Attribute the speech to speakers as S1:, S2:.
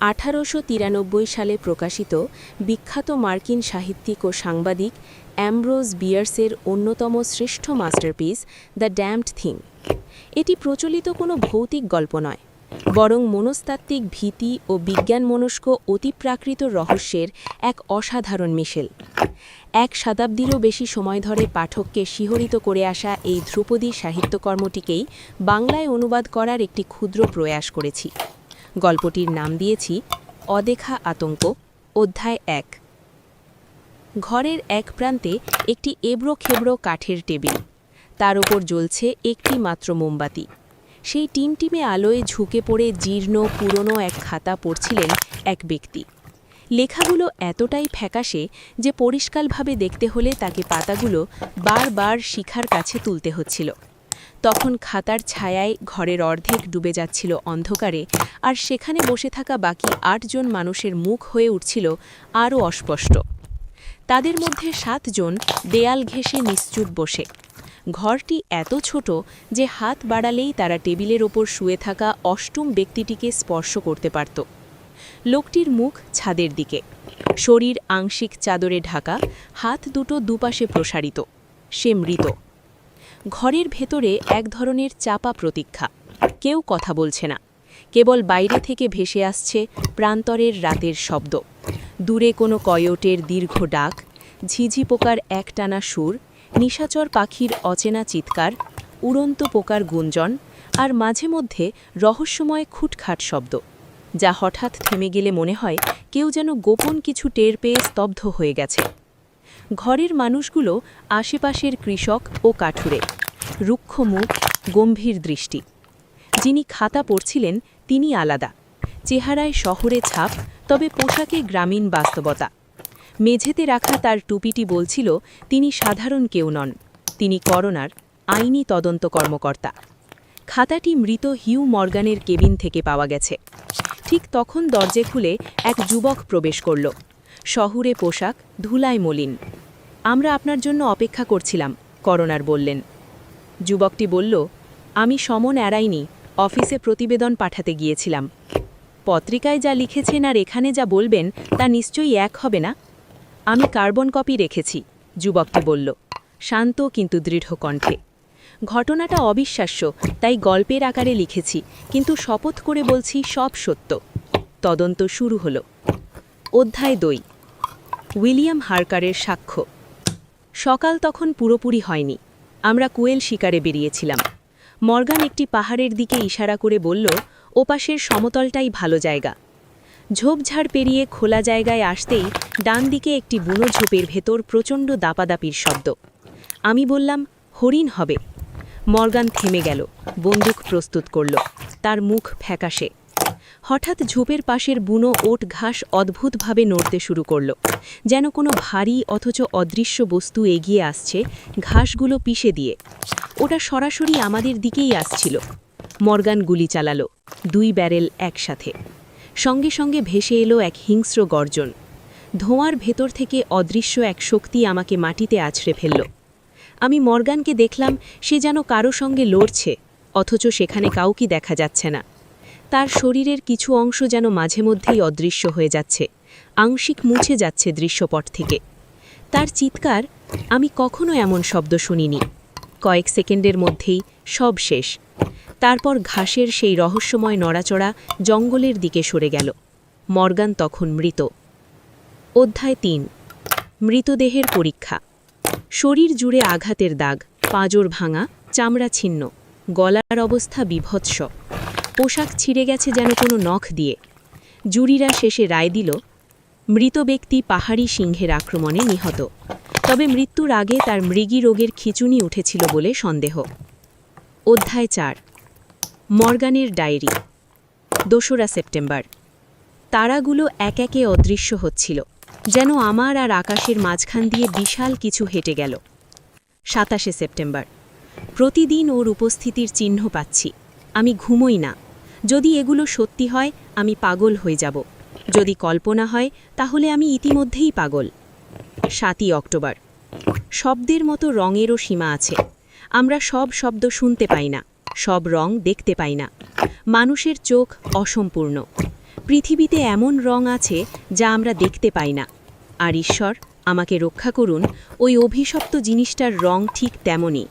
S1: 1893 সালে প্রকাশিত বিখ্যাত মার্কিন সাহিত্যিক ও সাংবাদিক অ্যামব্রোস বিয়ার্সের অন্যতম শ্রেষ্ঠ মাস্টারপিস দ্য ড্যামড থিং। এটি প্রচলিত কোনো ভৌতিক গল্প নয়, বরং মনস্তাত্ত্বিক ভীতি ও বিজ্ঞানমনস্ক অতিপ্রাকৃত রহস্যের এক অসাধারণ মিশেল। এক শতাব্দীরও বেশি সময় ধরে পাঠককে শিহরিত করে আসা এই ধ্রুপদী সাহিত্যকর্মটিকেই বাংলায় অনুবাদ করার একটি ক্ষুদ্র প্রয়াস করেছি। গল্পটির নাম দিয়েছি অদেখা আতঙ্ক, অধ্যায় 1। ঘরের এক প্রান্তে একটি এবড়ো-খেবড়ো কাঠের টেবিল, তার ওপর জ্বলছে একটি মাত্র মোমবাতি। সেই টিমটিমে আলোয় ঝুঁকে পড়ে জীর্ণ পুরনো এক খাতা পড়ছিলেন এক ব্যক্তি। লেখাগুলো এতটাই ফ্যাকাশে যে পরিষ্কারভাবে দেখতে হলে তাকে পাতাগুলো বারবার শিখার কাছে তুলতে হচ্ছিল। তখন খাতার ছায়ায় ঘরের অর্ধেক ডুবে যাচ্ছিল অন্ধকারে, আর সেখানে বসে থাকা বাকি 8 জন মানুষের মুখ হয়ে উঠছিল আরও অস্পষ্ট। তাদের মধ্যে 7 জন দেয়াল ঘেঁষে নিশ্চুপ বসে। ঘরটি এত ছোট যে হাত বাড়ালেই তারা টেবিলের ওপর শুয়ে থাকা অষ্টম ব্যক্তিটিকে স্পর্শ করতে পারত। লোকটির মুখ ছাদের দিকে, শরীর আংশিক চাদরে ঢাকা, হাত দুটো দুপাশে প্রসারিত। সে মৃত। ঘরের ভেতরে এক ধরনের চাপা প্রতীক্ষা। কেউ কথা বলছে না, কেবল বাইরে থেকে ভেসে আসছে প্রান্তরের রাতের শব্দ। দূরে কোনো কয়োটের দীর্ঘ ডাক, ঝিঝি পোকার একটানা সুর, নিশাচর পাখির অচেনা চিৎকার, উড়ন্ত পোকার গুঞ্জন, আর মাঝে মধ্যে রহস্যময় খুটখাট শব্দ, যা হঠাৎ থেমে গেলে মনে হয় কেউ যেন গোপন কিছু টের পেয়ে স্তব্ধ হয়ে গেছে। ঘরের মানুষগুলো আশেপাশের কৃষক ও কাঠুরে, রুক্ষ মুখ, গম্ভীর দৃষ্টি। যিনি খাতা পড়ছিলেন তিনি আলাদা, চেহারায় শহরে ছাপ, তবে পোশাকে গ্রামীণ বাস্তবতা। মেঝেতে রাখা তার টুপিটি বলছিল তিনি সাধারণ কেউ নন, তিনি করোনার আইনি তদন্ত কর্মকর্তা। খাতাটি মৃত হিউ মর্গানের কেবিন থেকে পাওয়া গেছে। ঠিক তখন দরজা খুলে এক যুবক প্রবেশ করল। শহুরে পোশাক, ধুলায় মলিন। আমরা আপনার জন্য অপেক্ষা করছিলাম, করোনার বললেন। যুবকটি বলল, আমি সমন এড়াইনি, অফিসে প্রতিবেদন পাঠাতে গিয়েছিলাম। পত্রিকায় যা লিখেছেন আর এখানে যা বলবেন তা নিশ্চয়ই এক হবে না। আমি কার্বন কপি রেখেছি, যুবকটি বলল, শান্ত কিন্তু দৃঢ় কণ্ঠে। ঘটনাটা অবিশ্বাস্য, তাই গল্পের আকারে লিখেছি, কিন্তু শপথ করে বলছি সব সত্য। তদন্ত শুরু হলো। অধ্যায় 2। উইলিয়াম হার্কারের সাক্ষ্য। সকাল তখন পুরোপুরি হয়নি। আমরা কুয়েল শিকারে বেরিয়েছিলাম। মর্গান একটি পাহাড়ের দিকে ইশারা করে বলল, ওপাশের সমতলটাই ভালো জায়গা। ঝোপঝাড় পেরিয়ে খোলা জায়গায় আসতেই ডান দিকে একটি বুনো ঝোপের ভেতর প্রচণ্ড দাপাদাপির শব্দ। আমি বললাম, হরিণ হবে। মর্গান থেমে গেল, বন্দুক প্রস্তুত করল। তার মুখ ফ্যাকাশে। হঠাৎ ঝোপের পাশের বুনো ওট ঘাস অদ্ভুতভাবে নড়তে শুরু করল, যেন কোনো ভারী অথচ অদৃশ্য বস্তু এগিয়ে আসছে ঘাসগুলো পিষে দিয়ে। ওটা সরাসরি আমাদের দিকেই আসছিল। মর্গান গুলি চালালো, 2 ব্যারেল একসাথে। সঙ্গে সঙ্গে ভেসে এলো এক হিংস্র গর্জন। ধোঁয়ার ভেতর থেকে অদৃশ্য এক শক্তি আমাকে মাটিতে আছড়ে ফেলল। আমি মর্গানকে দেখলাম, সে যেন কারো সঙ্গে লড়ছে, অথচ সেখানে কাউকে দেখা যাচ্ছে না। তার শরীরের কিছু অংশ যেন মাঝে মধ্যেই অদৃশ্য হয়ে যাচ্ছে, আংশিক মুছে যাচ্ছে দৃশ্যপট থেকে। তার চিৎকার, আমি কখনো এমন শব্দ শুনিনি। কয়েক সেকেন্ডের মধ্যেই সব শেষ। তারপর ঘাসের সেই রহস্যময় নড়াচড়া জঙ্গলের দিকে সরে গেল। মর্গান তখন মৃত। অধ্যায় 3। মৃতদেহের পরীক্ষা। শরীর জুড়ে আঘাতের দাগ, পাঁজর ভাঙা, চামড়া ছিন্ন, গলার অবস্থা বিভৎস। পোশাক ছিঁড়ে গেছে যেন কোনো নখ দিয়ে। জুরিরা শেষে রায় দিল, মৃত ব্যক্তি পাহাড়ি সিংহের আক্রমণে নিহত, তবে মৃত্যুর আগে তার মৃগী রোগের খিঁচুনি উঠেছিল বলে সন্দেহ। অধ্যায় 4। মর্গানের ডায়েরি। 2রা সেপ্টেম্বর। তারাগুলো এক একে অদৃশ্য হচ্ছিল, যেন আমার আর আকাশের মাঝখান দিয়ে বিশাল কিছু হেঁটে গেল। 27শে সেপ্টেম্বর। প্রতিদিন ওর উপস্থিতির চিহ্ন পাচ্ছি। আমি ঘুমোই না। যদি এগুলো সত্যি হয় আমি পাগল হয়ে যাব, যদি কল্পনা হয় তাহলে আমি ইতিমধ্যেই পাগল। 7ই অক্টোবর। শব্দের মতো রঙেরও সীমা আছে। আমরা সব শব্দ শুনতে পাই না, সব রং দেখতে পাই না। মানুষের চোখ অসম্পূর্ণ। পৃথিবীতে এমন রং আছে যা আমরা দেখতে পাই না, আর ঈশ্বর আমাকে রক্ষা করুন ওই অভিশপ্ত জিনিসটার রং ঠিক তেমনই।